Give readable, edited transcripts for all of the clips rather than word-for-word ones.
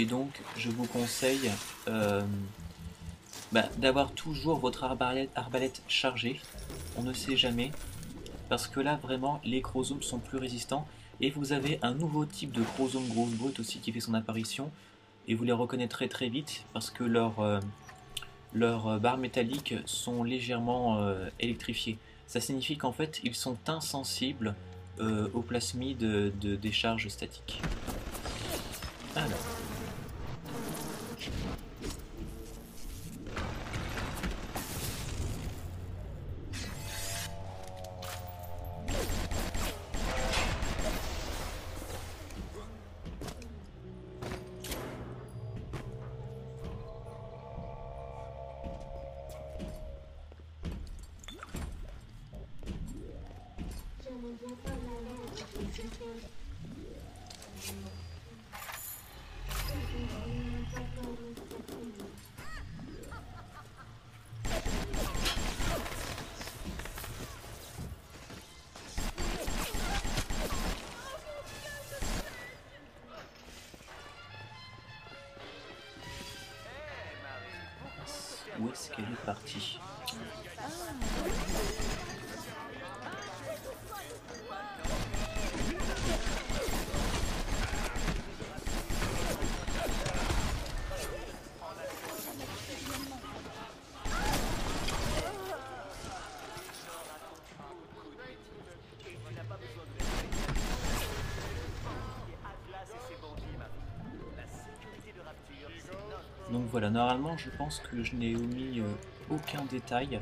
et donc je vous conseille d'avoir toujours votre arbalète chargée. On ne sait jamais, parce que là vraiment les chromosomes sont plus résistants. Et vous avez un nouveau type de chromosome grosse brute aussi qui fait son apparition, et vous les reconnaîtrez très vite parce que leurs barres métalliques sont légèrement électrifiées. Ça signifie qu'en fait ils sont insensibles aux plasmides de décharge statique. Alors. Où est-ce qu'elle est partie? Donc voilà, normalement je pense que je n'ai omis aucun détail.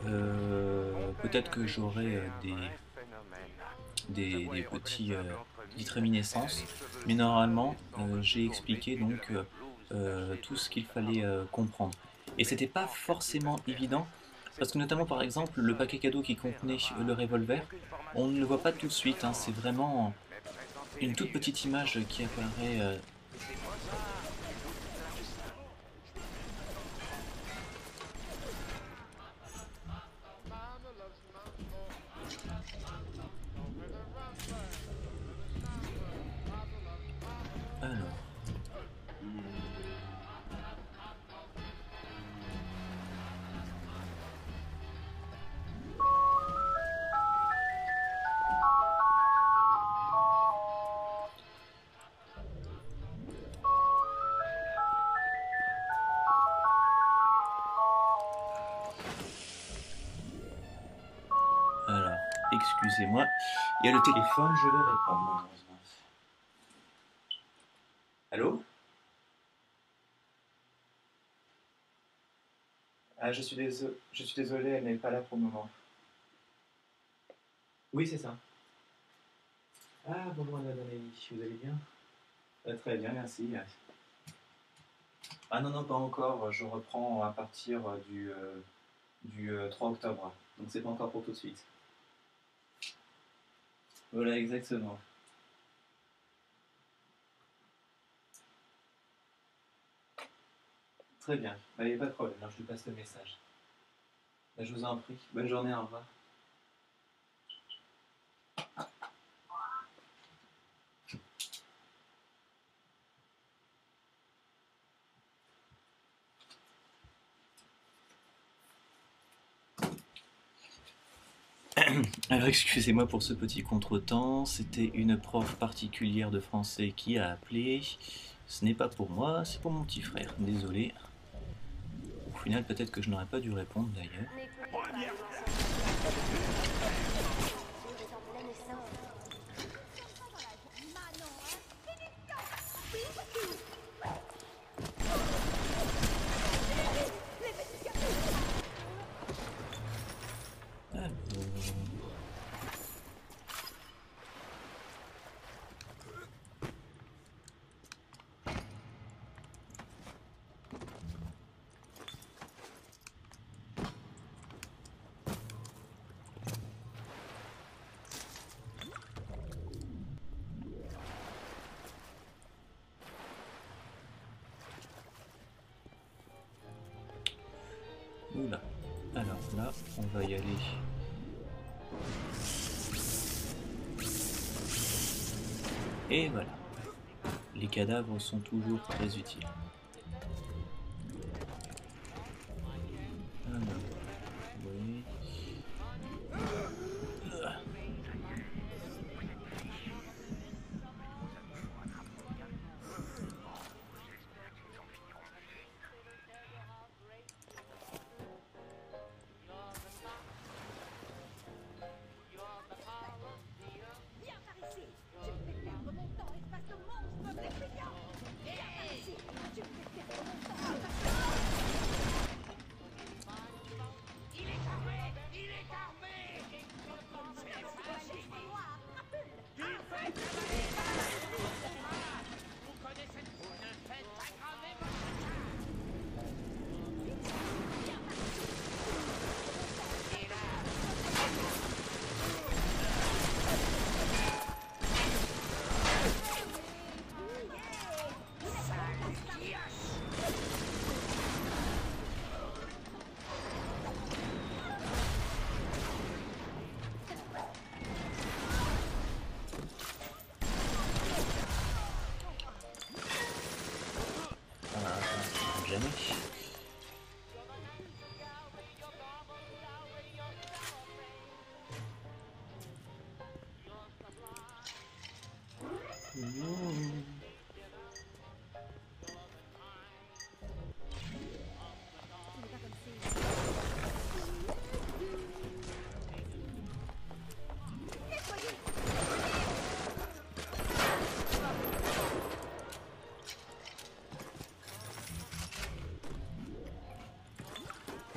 Peut-être que j'aurai des petites réminiscences, mais normalement j'ai expliqué donc tout ce qu'il fallait comprendre. Et c'était pas forcément évident, parce que notamment par exemple le paquet cadeau qui contenait le revolver, on ne le voit pas tout de suite, hein, c'est vraiment une toute petite image qui apparaît. Alors. Alors, excusez-moi, il y a le téléphone, je vais répondre malheureusement. Allô? Ah, je suis désolé, elle n'est pas là pour le moment. Oui, c'est ça. Ah, bonjour Madame Amélie, vous allez bien? Très bien, merci. Ah non, non, pas encore, je reprends à partir du 3 octobre, donc c'est pas encore pour tout de suite. Voilà, exactement. Très bien, il n'y a pas de problème, alors je lui passe le message. Je vous en prie, bonne journée, au revoir. Alors excusez-moi pour ce petit contretemps, c'était une prof particulière de français qui a appelé. Ce n'est pas pour moi, c'est pour mon petit frère, désolé. Au final, peut-être que je n'aurais pas dû répondre d'ailleurs. Oula, alors là, on va y aller. Et voilà, les cadavres sont toujours très utiles. Alors, oui. Jamais.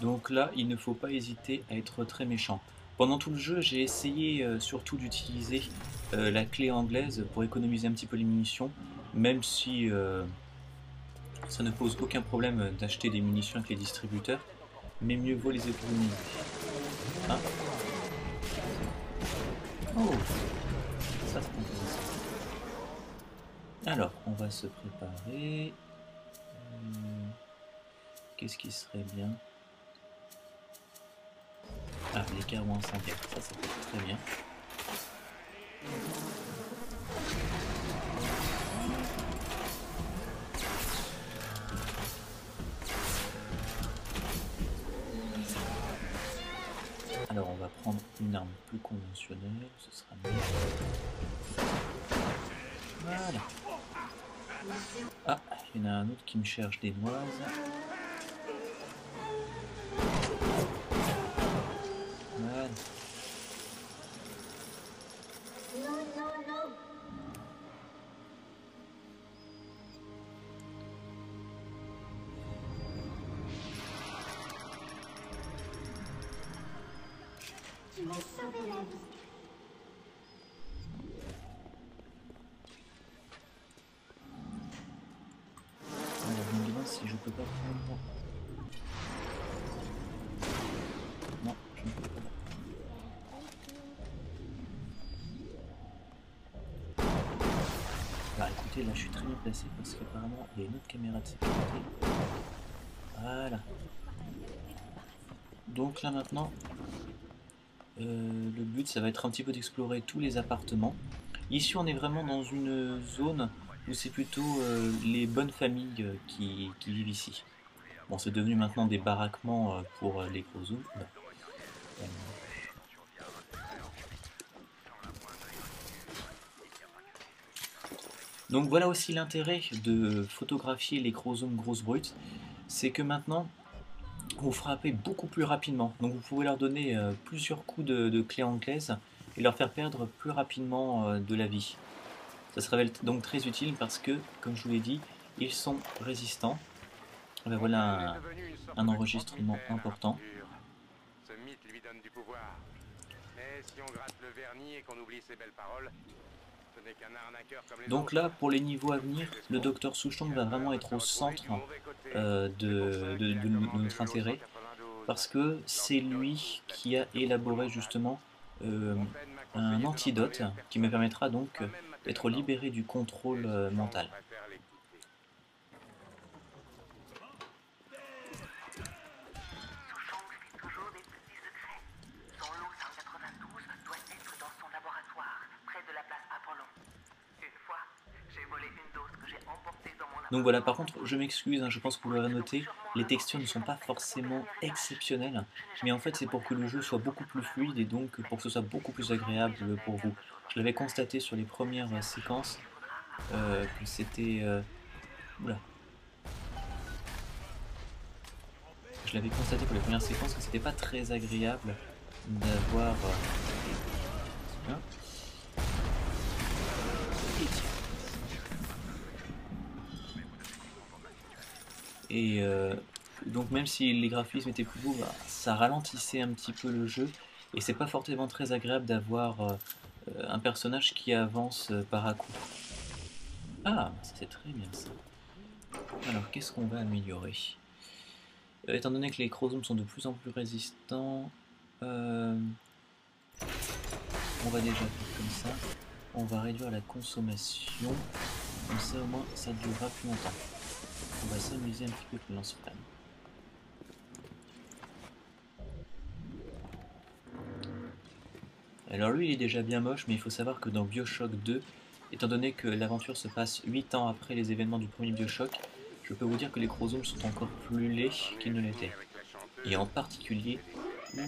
Donc là, il ne faut pas hésiter à être très méchant. Pendant tout le jeu, j'ai essayé surtout d'utiliser la clé anglaise pour économiser un petit peu les munitions, même si ça ne pose aucun problème d'acheter des munitions avec les distributeurs, mais mieux vaut les économiser. Hein? Oh, ça c'est intéressant. Alors, on va se préparer. Qu'est-ce qui serait bien? Ah, l'écart moins 5, ça peut être très bien. Alors on va prendre une arme plus conventionnelle, ce sera mieux. Voilà. Ah, il y en a un autre qui me cherche des noises. Voilà. Tu m'as sauvé la vie. Alors je me demande si je peux pas prendre... Non, je ne peux pas. Alors écoutez, là je suis très bien placé parce qu'apparemment il y a une autre caméra de sécurité. Voilà. Donc là maintenant, le but ça va être un petit peu d'explorer tous les appartements. Ici on est vraiment dans une zone où c'est plutôt les bonnes familles qui vivent ici. Bon, c'est devenu maintenant des baraquements pour les gros zooms. Donc voilà aussi l'intérêt de photographier les gros zooms grosses brutes, c'est que maintenant vous frappez beaucoup plus rapidement. Donc vous pouvez leur donner plusieurs coups de clé anglaise et leur faire perdre plus rapidement de la vie. Ça se révèle donc très utile parce que, comme je vous l'ai dit, ils sont résistants. Ben voilà un enregistrement important. Ce mythe lui donne du pouvoir. Mais si on gratte le vernis et qu'on oublie ses belles paroles, ce n'est qu'un arnaqueur comme les Donc autres. là, pour les niveaux à venir, le docteur Souchong va vraiment être au centre de notre intérêt, parce que c'est lui qui a élaboré justement un antidote qui me permettra donc d'être libéré du contrôle mental. Souchong fait toujours des petits secrets. Son lot 192 doit être dans son laboratoire, près de la place Apollon. Une fois, j'ai volé une dose que j'ai Donc voilà, par contre, je m'excuse, hein, je pense que vous l'aurez noté, les textures ne sont pas forcément exceptionnelles, mais en fait c'est pour que le jeu soit beaucoup plus fluide et donc pour que ce soit beaucoup plus agréable pour vous. Je l'avais constaté sur les premières séquences que c'était... oula. Je l'avais constaté pour les premières séquences que c'était pas très agréable d'avoir... Bien. Et tiens. Et donc même si les graphismes étaient plus beaux, bah, ça ralentissait un petit peu le jeu. Et c'est pas forcément très agréable d'avoir un personnage qui avance par à coup. Ah, ça c'est très bien ça. Alors qu'est-ce qu'on va améliorer? Étant donné que les chromosomes sont de plus en plus résistants, on va déjà faire comme ça. On va réduire la consommation. Comme ça au moins ça durera plus longtemps. On va s'amuser un petit peu avec le lance-flamme. Alors lui il est déjà bien moche, mais il faut savoir que dans Bioshock 2, étant donné que l'aventure se passe 8 ans après les événements du premier Bioshock, je peux vous dire que les chromosomes sont encore plus laids qu'ils ne l'étaient. Et en particulier les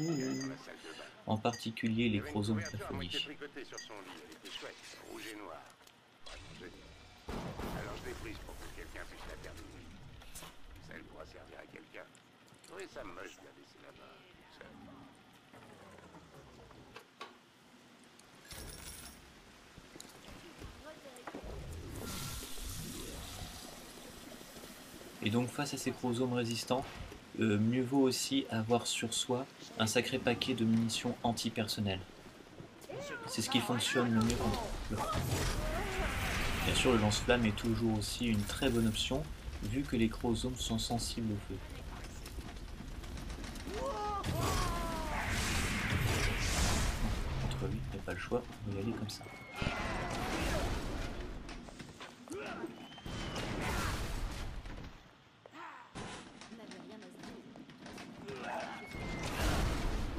chromosomes plafonniers. Sur son lit, elle était chouette, rouge et noir. Alors je l'ai prise pour que quelqu'un puisse la terminer. Ça, elle pourra servir à quelqu'un. Je trouvais ça moche de la laisser là-bas, toute seule. Et donc face à ces chromosomes résistants, mieux vaut aussi avoir sur soi un sacré paquet de munitions antipersonnelles. C'est ce qui fonctionne le mieux contre eux. Bien sûr, le lance-flamme est toujours aussi une très bonne option, vu que les chromosomes sont sensibles au feu. Contre lui, il n'y a pas le choix, on va y aller comme ça.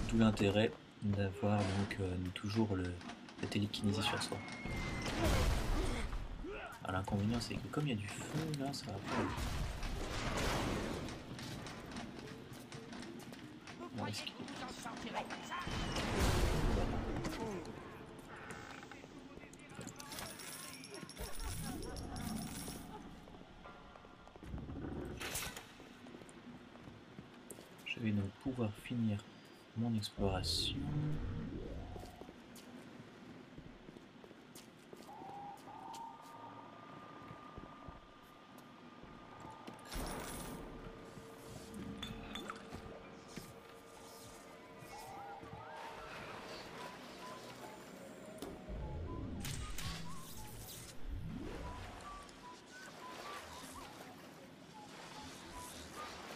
D'où l'intérêt d'avoir donc toujours la télékinésie sur soi. Alors l'inconvénient c'est que comme il y a du feu là, ça va pas. On va esquiver. Je vais donc pouvoir finir mon exploration.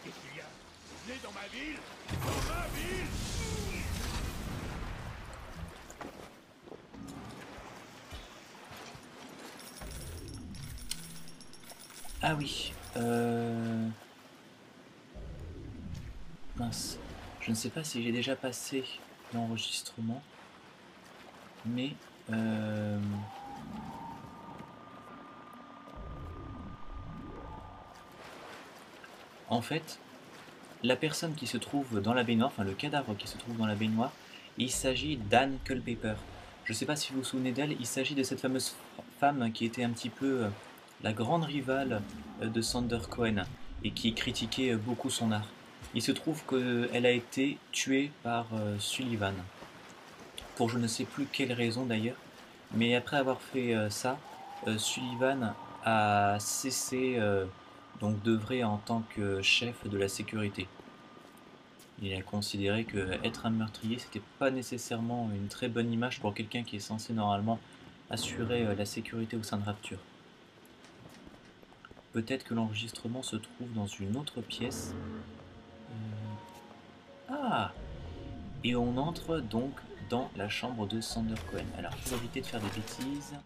Qu'est-ce qu'il y a? Venez dans ma ville! Dans ma ville! Ah oui, mince. Je ne sais pas si j'ai déjà passé l'enregistrement, mais en fait, la personne qui se trouve dans la baignoire, enfin le cadavre qui se trouve dans la baignoire, il s'agit d'Anne Culpeper. Je ne sais pas si vous vous souvenez d'elle, il s'agit de cette fameuse femme qui était un petit peu la grande rivale de Sander Cohen et qui critiquait beaucoup son art. Il se trouve qu'elle a été tuée par Sullivan, pour je ne sais plus quelle raison d'ailleurs, mais après avoir fait ça, Sullivan a cessé donc d'œuvrer en tant que chef de la sécurité. Il a considéré que être un meurtrier, c'était pas nécessairement une très bonne image pour quelqu'un qui est censé normalement assurer la sécurité au sein de Rapture. Peut-être que l'enregistrement se trouve dans une autre pièce. Ah! Et on entre donc dans la chambre de Sander Cohen. Alors, pour éviter de faire des bêtises...